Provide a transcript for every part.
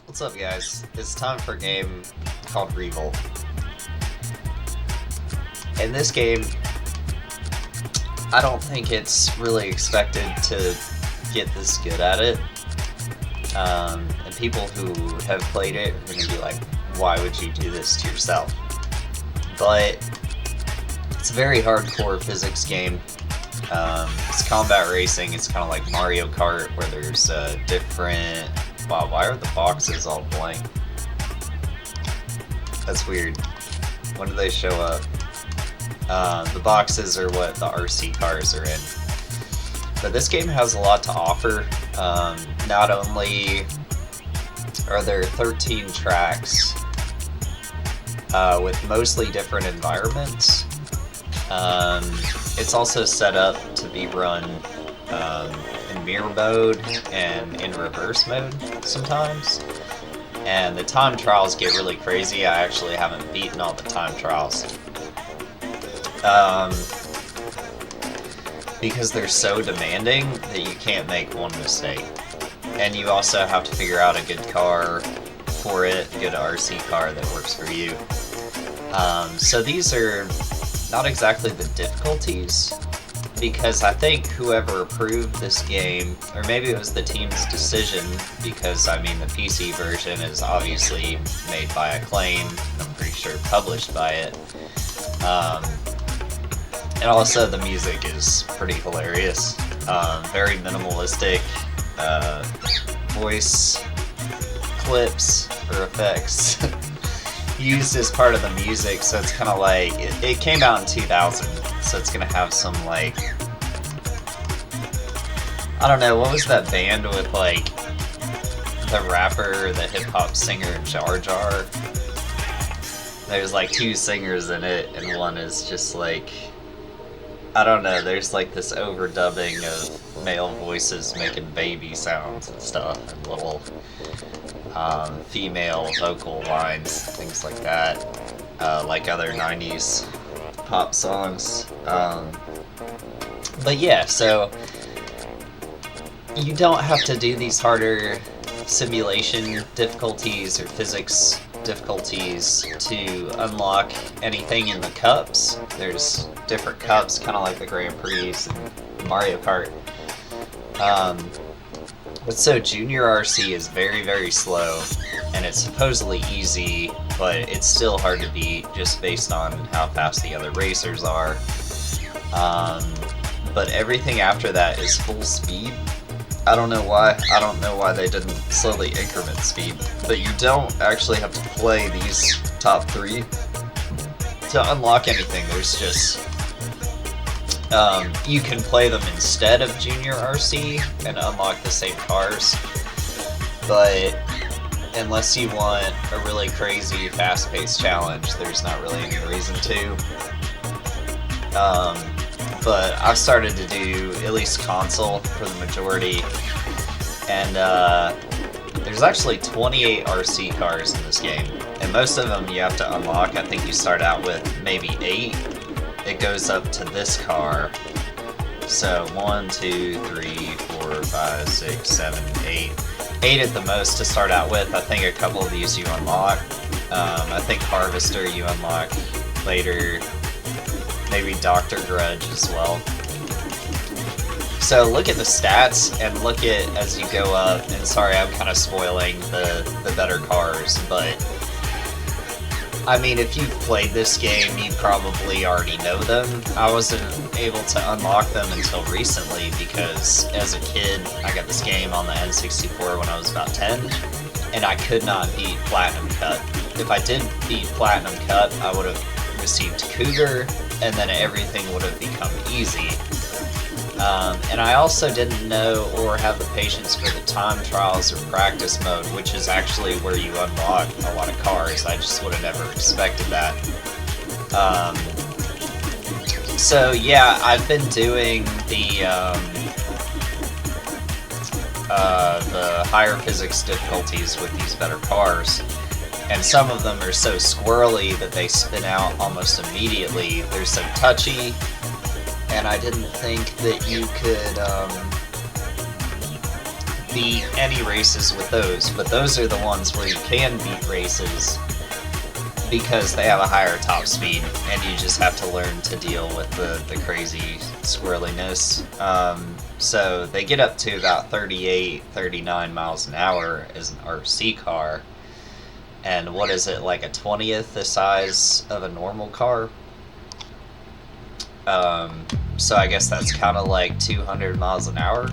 What's up, guys? It's time for a game called Revolt. In this game, I don't think it's really expected to get this good at it. And people who have played it are going to be like, why would you do this to yourself? But it's a very hardcore physics game. It's combat racing. It's kind of like Mario Kart, where there's different... Wow, why are the boxes all blank? That's weird. When do they show up? The boxes are what the RC cars are in. But this game has a lot to offer. Not only are there 13 tracks with mostly different environments, it's also set up to be run in mirror mode and in reverse mode sometimes. And the time trials get really crazy. I actually haven't beaten all the time trials. Because they're so demanding that you can't make one mistake. And you also have to figure out a good car for it, a good RC car that works for you. So these are not exactly the difficulties, because I think whoever approved this game, or maybe it was the team's decision, because I mean the PC version is obviously made by Acclaim, and I'm pretty sure published by it. And also the music is pretty hilarious. Very minimalistic voice clips or effects used as part of the music, so it's kind of like, it came out in 2000, so it's gonna have some like, I don't know, what was that band with like the rapper, the hip-hop singer Jar Jar? There's like two singers in it, and one is just like, I don't know, there's like this overdubbing of male voices making baby sounds and stuff, and little female vocal lines, things like that, like other 90s pop songs. But yeah, so you don't have to do these harder simulation difficulties or physics difficulties to unlock anything in the cups. There's different cups, kind of like the Grand Prix and Mario Kart. But so Junior RC is very, very slow, and it's supposedly easy, but it's still hard to beat just based on how fast the other racers are. But everything after that is full speed. I don't know why. I don't know why they didn't slowly increment speed. But you don't actually have to play these top three to unlock anything. There's just... you can play them instead of Junior RC and unlock the same cars. But unless you want a really crazy, fast-paced challenge, there's not really any reason to. But I've started to do at least console for the majority, and there's actually 28 RC cars in this game, and most of them you have to unlock. I think you start out with maybe 8. It goes up to this car. So 1, 2, 3, 4, 5, 6, 7, 8. 8 at the most to start out with. I think a couple of these you unlock. I think Harvester you unlock later. Maybe Dr. Grudge as well. So look at the stats and look at as you go up, and sorry I'm kind of spoiling the better cars, but I mean if you've played this game you probably already know them. I wasn't able to unlock them until recently because as a kid I got this game on the N64 when I was about 10, and I could not beat Platinum Cup. If I did beat Platinum Cup I would have received Cougar, and then everything would have become easy. And I also didn't know or have the patience for the time trials or practice mode, which is actually where you unlock a lot of cars. I just would have never expected that. So yeah, I've been doing the higher physics difficulties with these better cars. And some of them are so squirrely that they spin out almost immediately. They're so touchy, and I didn't think that you could beat any races with those, but those are the ones where you can beat races because they have a higher top speed, and you just have to learn to deal with the crazy squirreliness. So they get up to about 38, 39 miles an hour as an RC car. And what is it, like a 20th the size of a normal car? So I guess that's kind of like 200 miles an hour,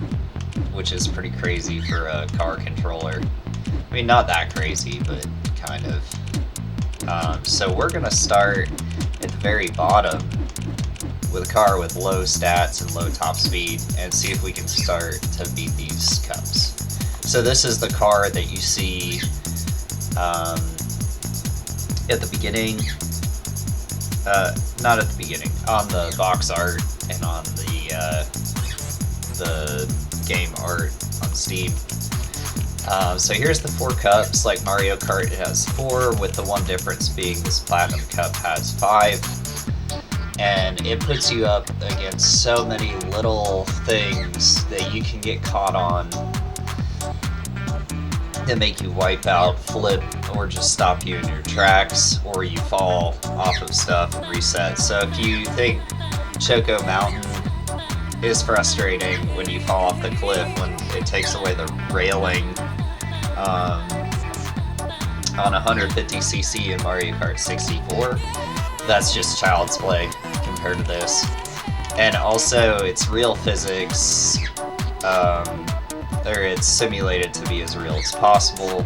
which is pretty crazy for a car controller. I mean, not that crazy, but kind of. So we're going to start at the very bottom with a car with low stats and low top speed and see if we can start to beat these cups. So this is the car that you see at the beginning, not at the beginning, on the box art and on the game art on Steam. So here's the 4 cups. Like Mario Kart, it has 4, with the one difference being this Platinum Cup has 5. And it puts you up against so many little things that you can get caught on that make you wipe out, flip, or just stop you in your tracks, or you fall off of stuff and reset. So if you think Choco Mountain is frustrating when you fall off the cliff, when it takes away the railing on 150cc in Mario Kart 64, that's just child's play compared to this. And also, it's real physics, or it's simulated to be as real as possible.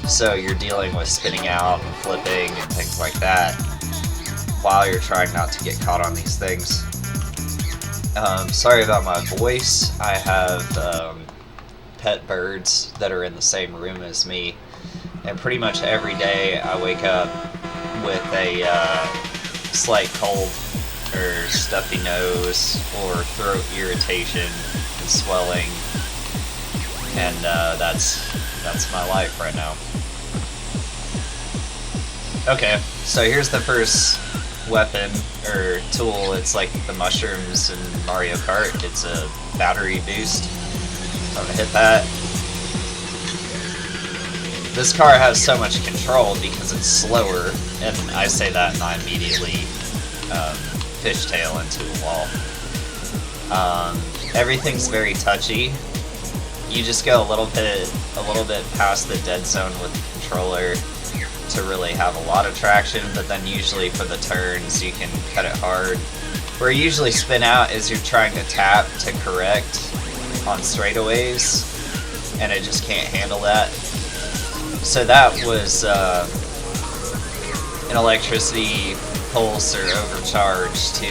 So you're dealing with spinning out and flipping and things like that while you're trying not to get caught on these things. Sorry about my voice. I have pet birds that are in the same room as me, and pretty much every day I wake up with a slight cold or stuffy nose or throat irritation and swelling, and that's my life right now. Okay, so here's the first weapon or tool. It's like the mushrooms in Mario Kart. It's a battery boost. I'm gonna hit that. This car has so much control because it's slower, and I say that and I immediately fishtail into the wall. Everything's very touchy. You just go a little bit past the dead zone with the controller to really have a lot of traction, but then usually for the turns you can cut it hard. Where you usually spin out is you're trying to tap to correct on straightaways, and it just can't handle that. So that was an electricity pulse or overcharge to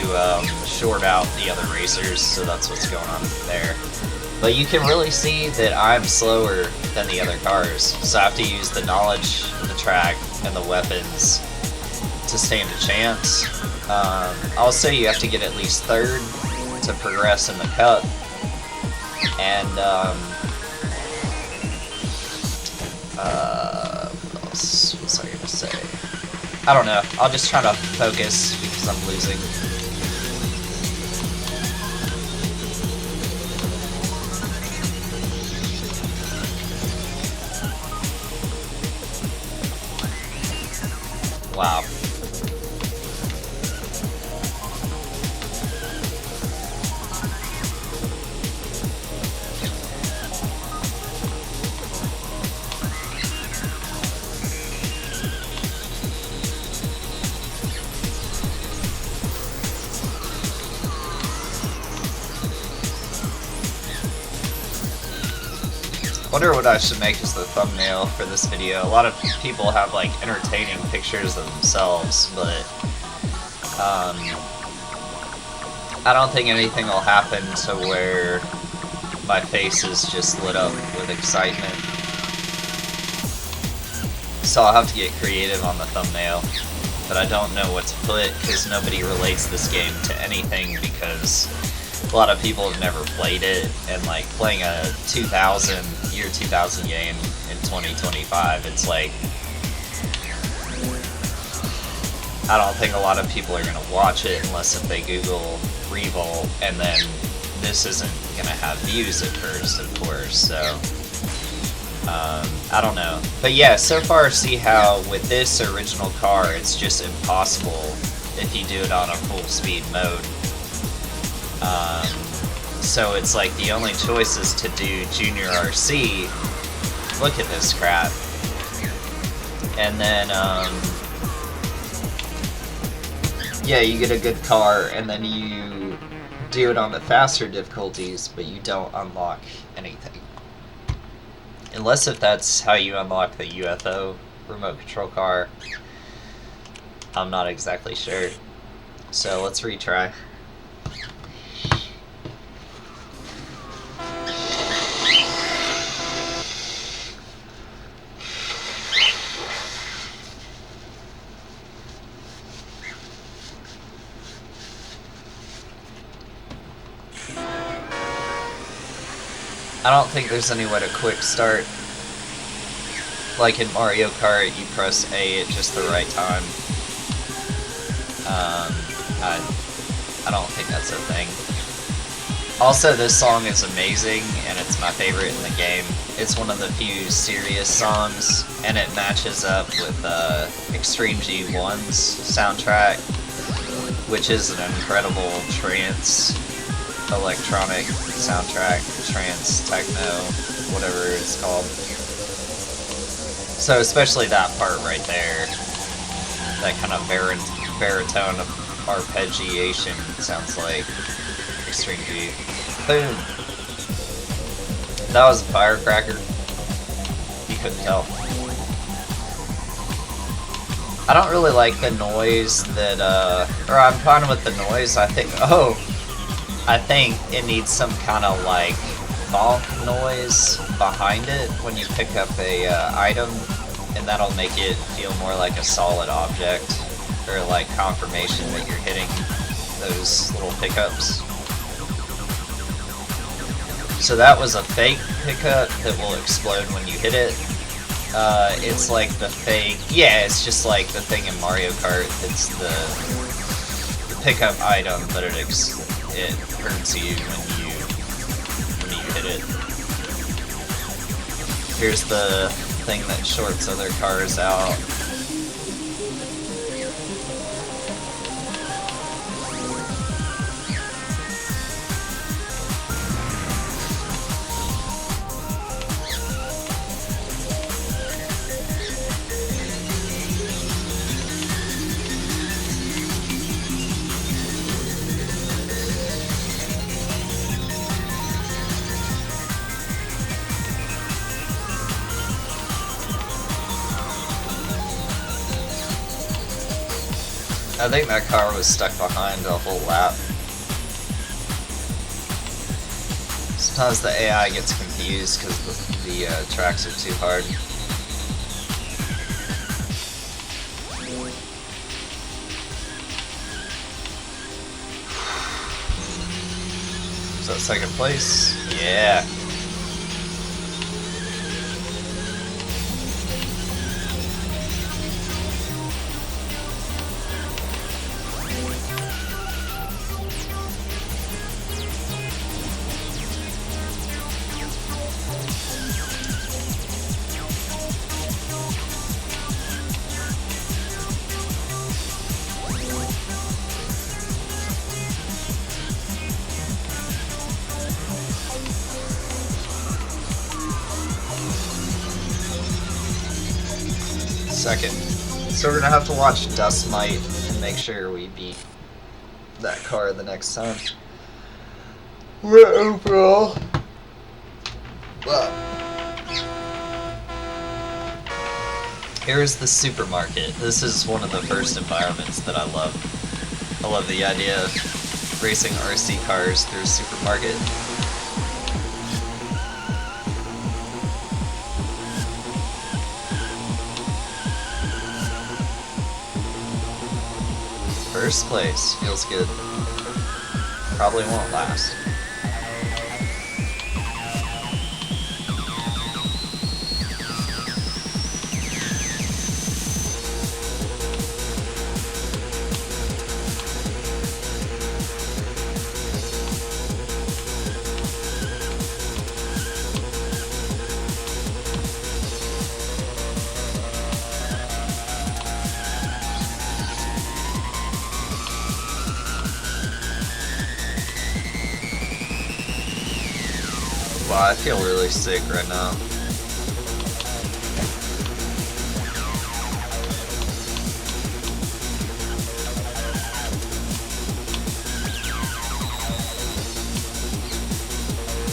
short out the other racers, so that's what's going on there. But you can really see that I'm slower than the other cars, so I have to use the knowledge of the track and the weapons to stand a chance. Also, you have to get at least 3rd to progress in the cup, and what else was I gonna say? I don't know. I'll just try to focus because I'm losing. Wow. Wonder what I should make as the thumbnail for this video. A lot of people have like entertaining pictures of themselves, but I don't think anything will happen to where my face is just lit up with excitement. So I'll have to get creative on the thumbnail, but I don't know what to put because nobody relates this game to anything, because a lot of people have never played it, and like playing a year 2000 game in 2025, it's like, I don't think a lot of people are going to watch it unless if they Google Revolt, and then this isn't going to have views at first, of course, so I don't know. But yeah, so far see how with this original car, it's just impossible if you do it on a full speed mode. So it's like the only choice is to do Junior RC. Look at this crap. And then, yeah, you get a good car, and then you do it on the faster difficulties, but you don't unlock anything. Unless if that's how you unlock the UFO remote control car. I'm not exactly sure. So let's retry. I don't think there's any way to quick start. Like in Mario Kart, you press A at just the right time. I don't think that's a thing. Also, this song is amazing, and it's my favorite in the game. It's one of the few serious songs, and it matches up with Extreme G1's soundtrack, which is an incredible trance electronic soundtrack, trance, techno, whatever it's called. So especially that part right there, that kind of baritone of arpeggiation sounds like Extreme G. Boom! That was a firecracker. You couldn't tell. I don't really like the noise that, or I'm fine with the noise. I think it needs some kind of like bonk noise behind it when you pick up a item, and that'll make it feel more like a solid object, or like confirmation that you're hitting those little pickups. So that was a fake pickup that will explode when you hit it. It's like the fake, yeah, it's just like the thing in Mario Kart. It's the pickup item, but it hurts you when you hit it. Here's the thing that shorts other cars out. I think that car was stuck behind a whole lap. Sometimes the AI gets confused because the tracks are too hard. Is that second place? Yeah. Second. So we're gonna have to watch Dust Mite and make sure we beat that car the next time. We're overall. Well, here's the supermarket. This is one of the first environments that I love. I love the idea of racing RC cars through a supermarket. First place, feels good. Probably won't last. Wow, I feel really sick right now.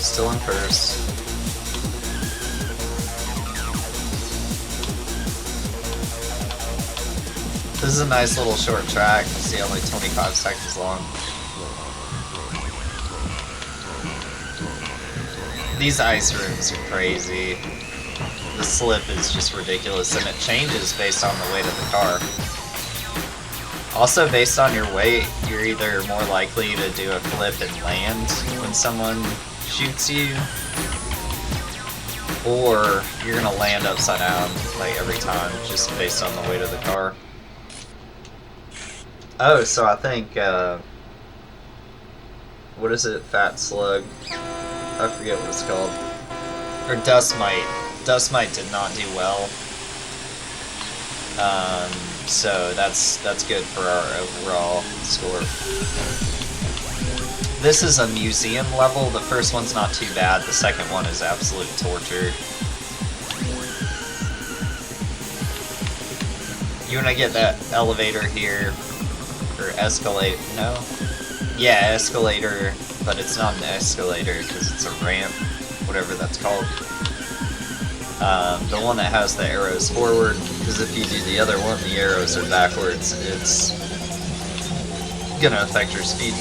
Still in first. This is a nice little short track. See, only 25 seconds long. These ice rooms are crazy. The slip is just ridiculous, and it changes based on the weight of the car. Also, based on your weight, you're either more likely to do a flip and land when someone shoots you, or you're gonna land upside down like every time, just based on the weight of the car. Oh, so I think what is it? Fat Slug? I forget what it's called. Or Dust Mite. Dust Mite did not do well. So that's good for our overall score. This is a museum level. The first one's not too bad. The second one is absolute torture. You wanna get that elevator here, or escalator? No. Yeah, escalator, but it's not an escalator because it's a ramp, whatever that's called. The one that has the arrows forward, because if you do the other one, the arrows are backwards. It's gonna affect your speed.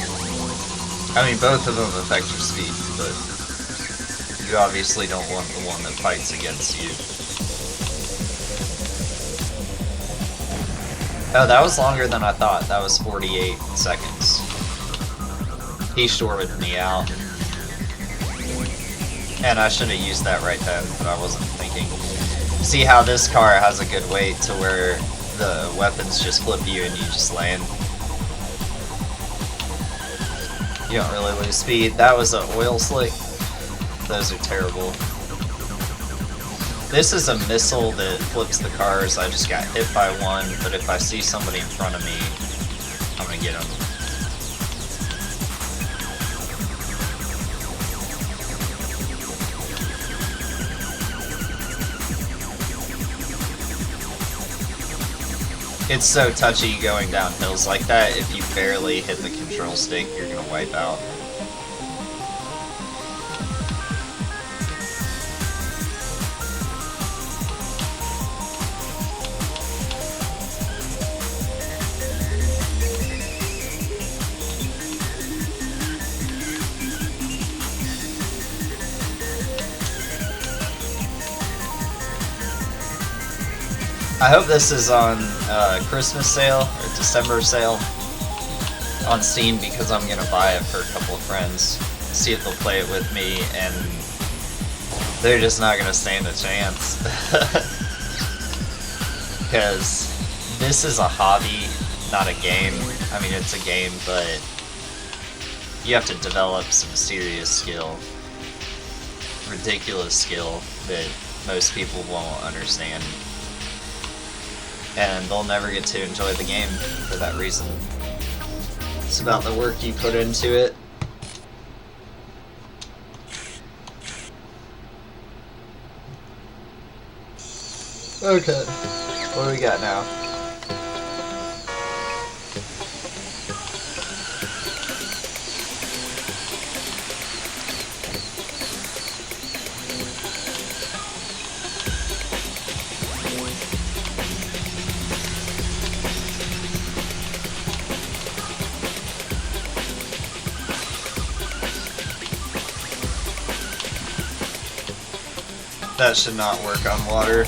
I mean, both of them affect your speed, but you obviously don't want the one that fights against you. Oh, that was longer than I thought. That was 48 seconds. He shorted me out. And I should have used that right then, but I wasn't thinking. See how this car has a good weight to where the weapons just flip you and you just land. You don't really lose speed. That was an oil slick. Those are terrible. This is a missile that flips the cars. I just got hit by one, but if I see somebody in front of me, I'm gonna get them. It's so touchy going down hills like that. If you barely hit the control stick, you're gonna wipe out. I hope this is on Christmas sale or December sale on Steam, because I'm gonna buy it for a couple of friends, see if they'll play it with me, and they're just not gonna stand a chance. Because this is a hobby, not a game. I mean, it's a game, but you have to develop some serious skill, ridiculous skill that most people won't understand. And they'll never get to enjoy the game for that reason. It's about the work you put into it. Okay, what do we got now? That should not work on water.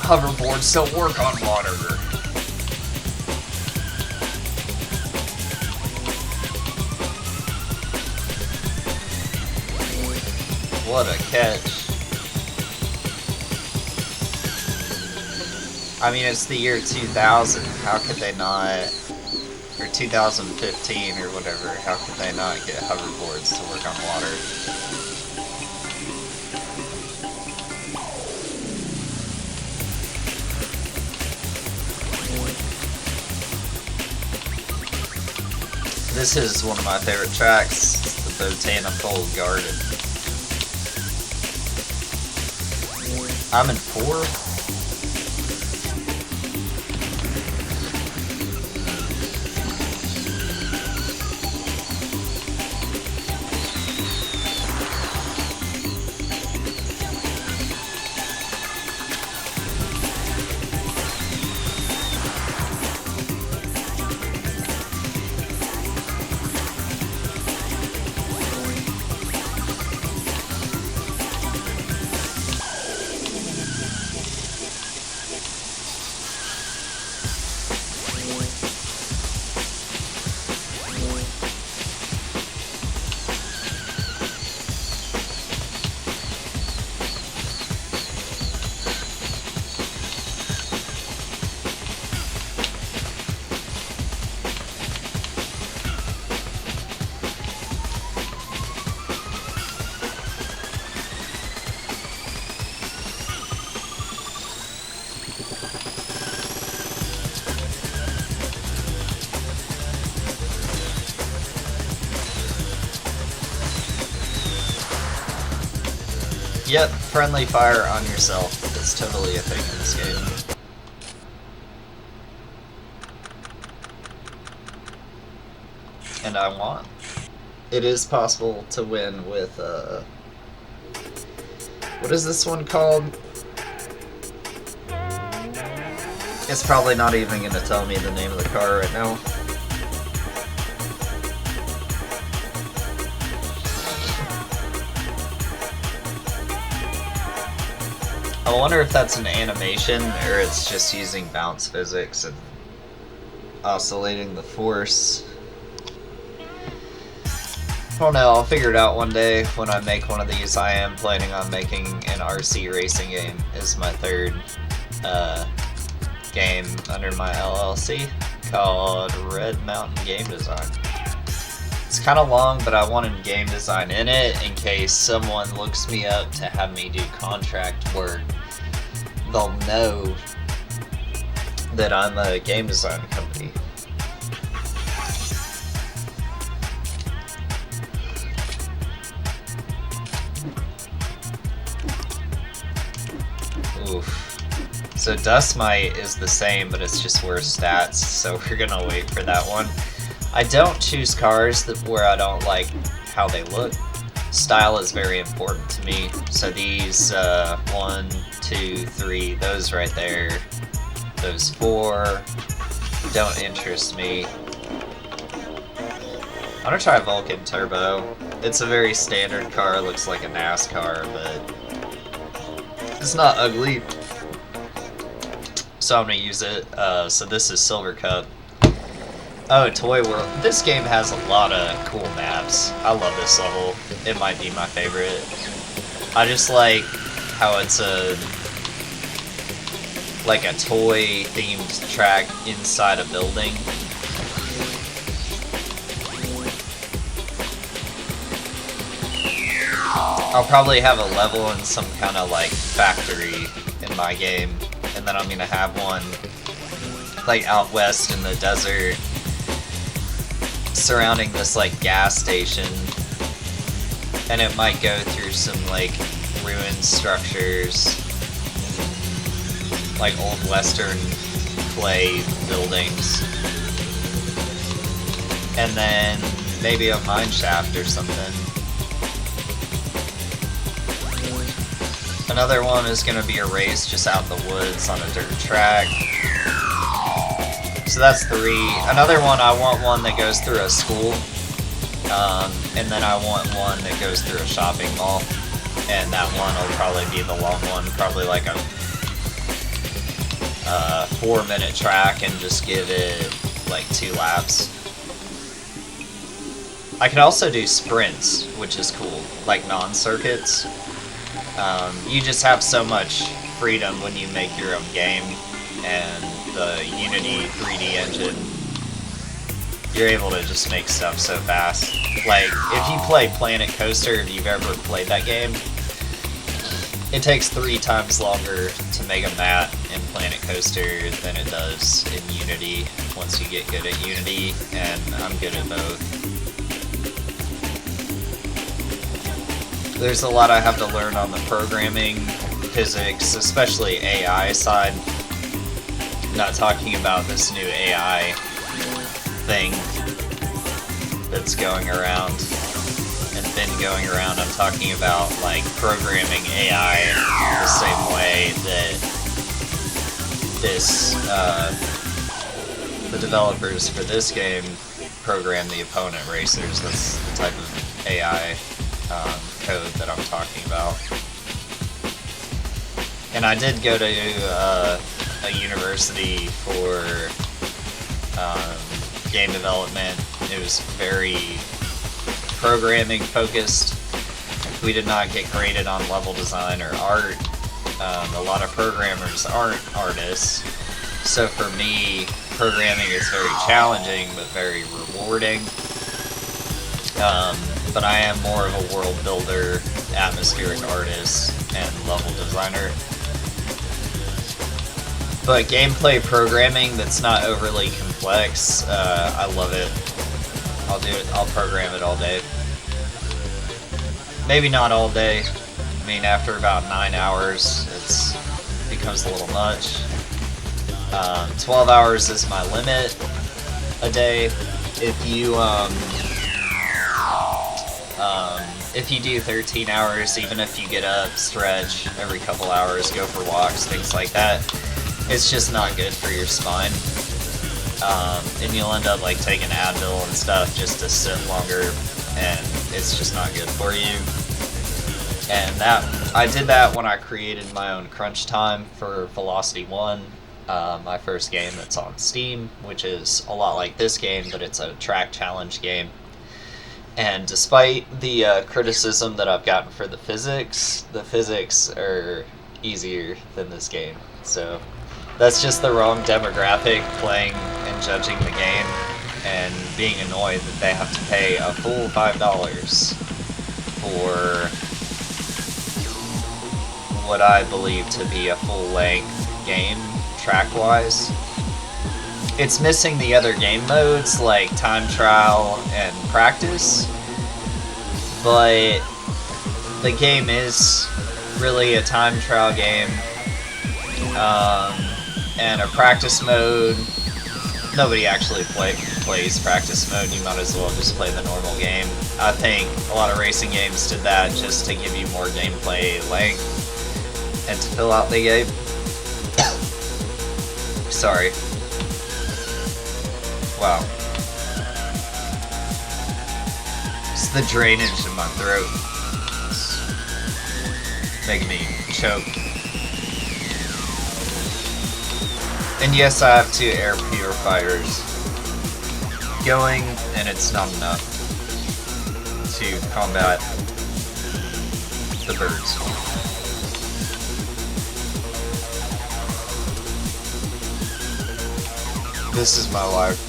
Hoverboards don't work on water. What a catch. I mean, it's the year 2000. How could they not, or 2015 or whatever, how could they not get hoverboards to work on water? This is one of my favorite tracks, the Botanical Garden. I'm in 4. Yep, friendly fire on yourself. It's totally a thing in this game. And I won. It is possible to win with, what is this one called? It's probably not even going to tell me the name of the car right now. I wonder if that's an animation or it's just using bounce physics and oscillating the force. I don't know, I'll figure it out one day when I make one of these. I am planning on making an RC racing game as my third game under my LLC called Red Mountain Game Design. It's kind of long, but I wanted game design in it in case someone looks me up to have me do contract work. They'll know that I'm a game design company. Oof. So Dust Mite is the same, but it's just worse stats, so we're gonna wait for that one. I don't choose cars where I don't like how they look. Style is very important to me. So these 1, 2, 3, those right there, those 4 don't interest me. I'm gonna try Vulcan Turbo. It's a very standard car, looks like a NASCAR, but it's not ugly. So I'm gonna use it. So this is Silver Cup. Oh, Toy World. This game has a lot of cool maps. I love this level. It might be my favorite. I just like how it's like a toy themed track inside a building. I'll probably have a level in some kind of like factory in my game, and then I'm gonna have one like out west in the desert surrounding this like gas station, and it might go through some like ruined structures, like old western clay buildings, and then maybe a mine shaft or something. Another one is going to be a race just out in the woods on a dirt track. So that's 3. Another one, I want one that goes through a school. And then I want one that goes through a shopping mall. And that one will probably be the long one. Probably like a 4-minute track and just give it like 2 laps. I can also do sprints, which is cool, like non-circuits. You just have so much freedom when you make your own game, and the Unity 3D engine, you're able to just make stuff so fast. Like, if you play Planet Coaster, if you've ever played that game, it takes 3 times longer to make a map in Planet Coaster than it does in Unity once you get good at Unity, and I'm good at both. There's a lot I have to learn on the programming, physics, especially AI side. I'm not talking about this new AI thing that's going around and been going around. I'm talking about like programming AI the same way that this the developers for this game program the opponent racers. That's the type of AI code that I'm talking about. And I did go to a university for game development. It was very programming focused. We did not get graded on level design or art. A lot of programmers aren't artists, so for me, programming is very challenging but very rewarding. But I am more of a world builder, atmospheric artist, and level designer. But gameplay programming that's not overly complex, I love it. I'll do it. I'll program it all day. Maybe not all day. I mean, after about 9 hours, it becomes a little much. 12 hours is my limit a day. If you do 13 hours, even if you get up, stretch every couple hours, go for walks, things like that, it's just not good for your spine. And you'll end up like taking Advil and stuff just to sit longer, and it's just not good for you. And I did that when I created my own crunch time for Velocity 1, my first game that's on Steam, which is a lot like this game, but it's a track challenge game. And despite the criticism that I've gotten for the physics are easier than this game. So that's just the wrong demographic playing and judging the game, and being annoyed that they have to pay a full $5 for what I believe to be a full-length game, track-wise. It's missing the other game modes, like time trial and practice, but the game is really a time trial game, and a practice mode. Nobody actually plays practice mode. You might as well just play the normal game. I think a lot of racing games did that just to give you more gameplay length and to fill out the game. Sorry. Wow. It's the drainage in my throat. It's making me choke. And yes, I have 2 air purifiers going, and it's not enough to combat the birds. This is my life.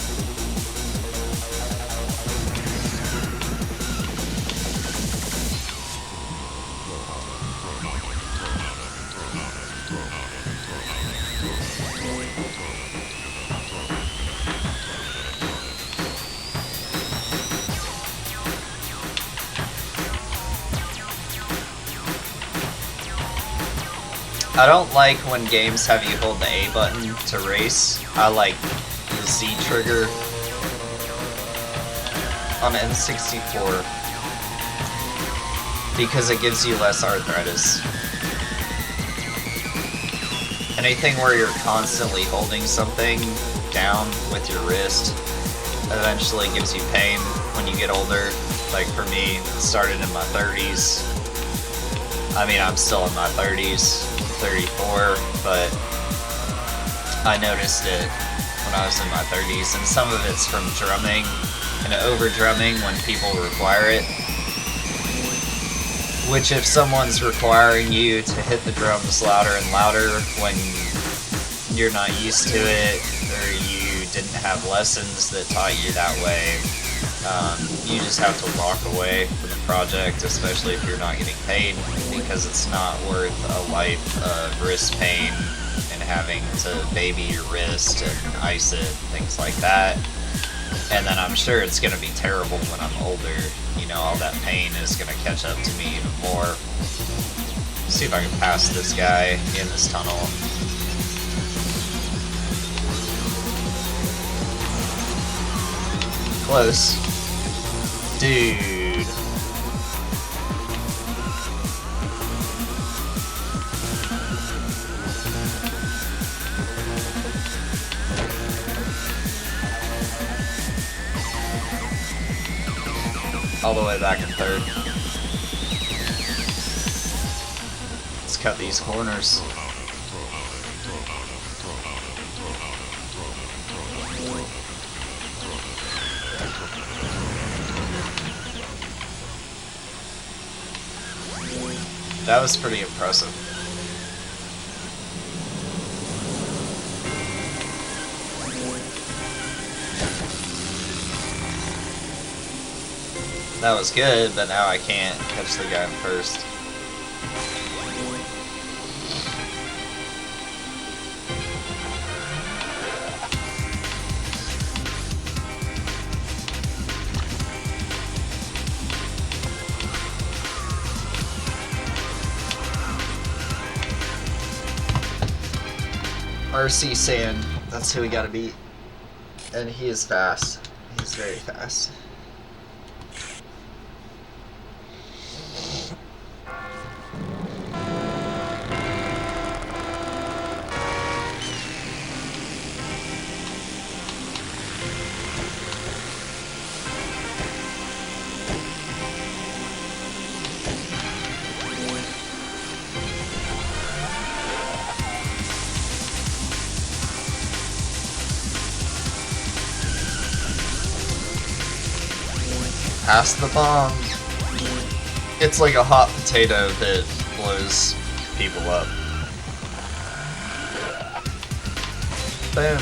I don't like when games have you hold the A button to race. I like the Z trigger on N64 because it gives you less arthritis. Anything where you're constantly holding something down with your wrist eventually gives you pain when you get older. Like for me, it started in my 30s. I mean, I'm still in my 30s, 34, but I noticed it when I was in my 30s, and some of it's from drumming and over-drumming when people require it. Which, if someone's requiring you to hit the drums louder and louder when you're not used to it, or you didn't have lessons that taught you that way, you just have to walk away from the project, especially if you're not getting paid, because it's not worth a life of wrist pain and having to baby your wrist and ice it, things like that. And then I'm sure it's going to be terrible when I'm older. You know, all that pain is going to catch up to me even more. Let's see if I can pass this guy in this tunnel. Close. Dude. All the way back in third. Let's cut these corners. That was pretty impressive. That was good, but now I can't catch the guy in first. RC Sand, that's who we gotta beat. And he is fast. He's very fast. Pass the bomb. It's like a hot potato that blows people up. Boom.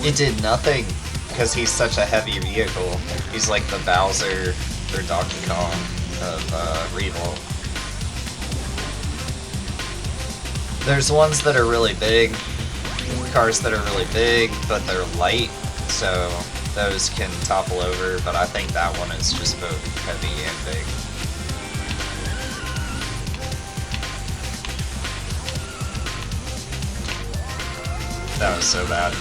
It did nothing because he's such a heavy vehicle. He's like the Bowser or Donkey Kong of Revolt. There's ones that are really big, cars that are really big, but they're light, so those can topple over, but I think that one is just both heavy and big. That was so bad.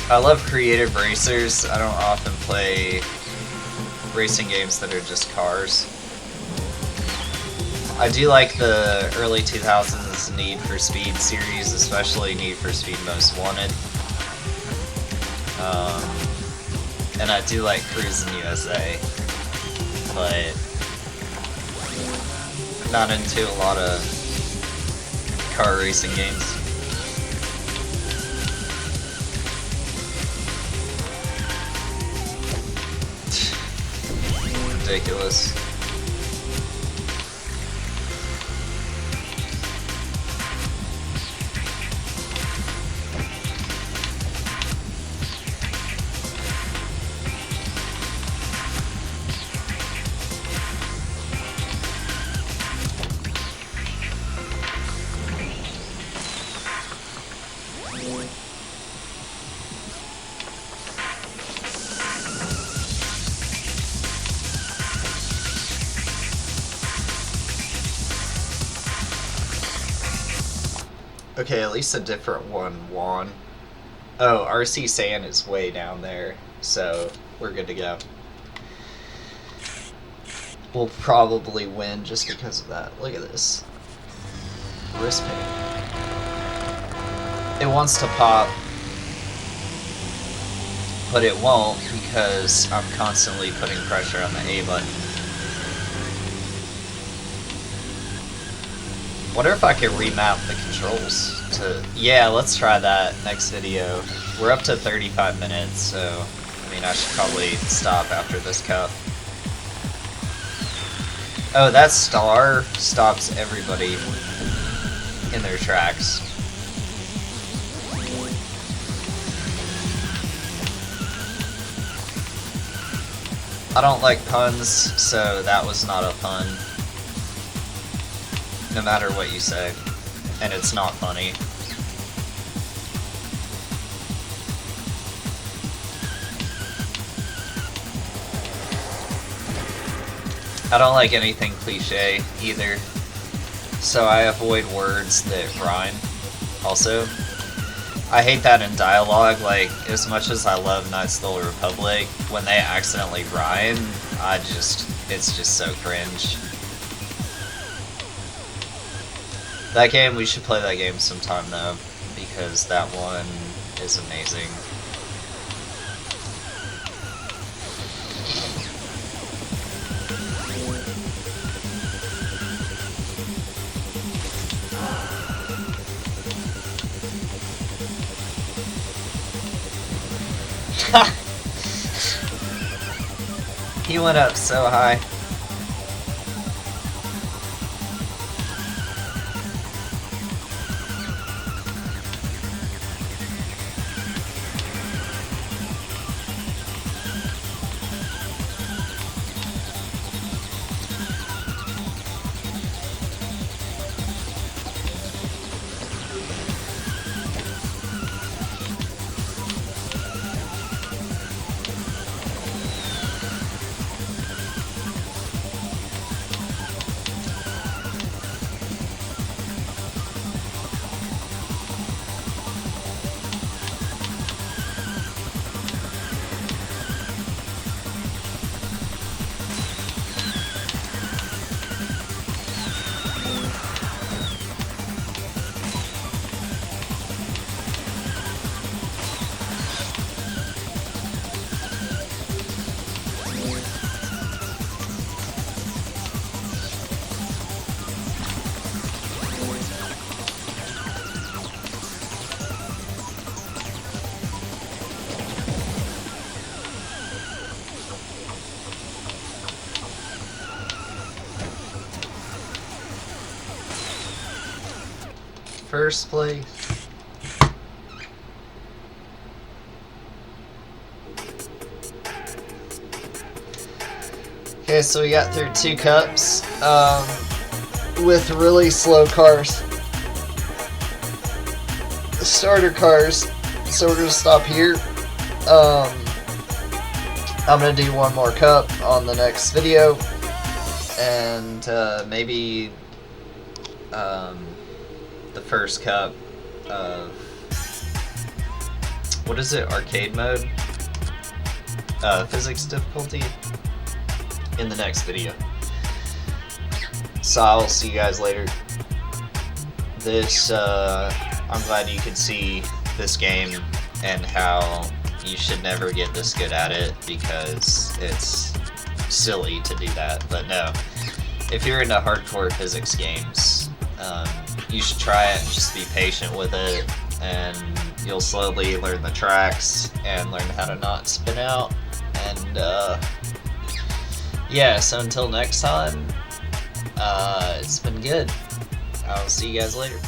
I love creative racers. I don't often play racing games that are just cars. I do like the early 2000s Need for Speed series, especially Need for Speed Most Wanted. And I do like Cruisin' USA, but not into a lot of car racing games. Ridiculous. Okay, at least a different one won. Oh, RC Sand is way down there, so we're good to go. We'll probably win just because of that. Look at this. Wrist pain. It wants to pop, but it won't because I'm constantly putting pressure on the A button. Wonder if I could remap the controls to... Yeah, let's try that next video. We're up to 35 minutes, so... I mean, I should probably stop after this cup. Oh, that star stops everybody in their tracks. I don't like puns, so that was not a pun. No matter what you say. And it's not funny. I don't like anything cliche either. So I avoid words that rhyme. Also, I hate that in dialogue. Like, as much as I love Knights of the Old Republic, when they accidentally rhyme, it's just so cringe. That game, we should play that game sometime though, because that one is amazing. He went up so high. First place. Okay, so we got through 2 cups with really slow cars. Starter cars. So we're gonna stop here. I'm gonna do 1 more cup on the next video, and maybe the first cup of, what is it, arcade mode? Physics difficulty in the next video. So I'll see you guys later. This, I'm glad you could see this game and how you should never get this good at it, because it's silly to do that. But no, if you're into hardcore physics games, you should try it and just be patient with it, and you'll slowly learn the tracks and learn how to not spin out. And yeah, so until next time, it's been good. I'll see you guys later.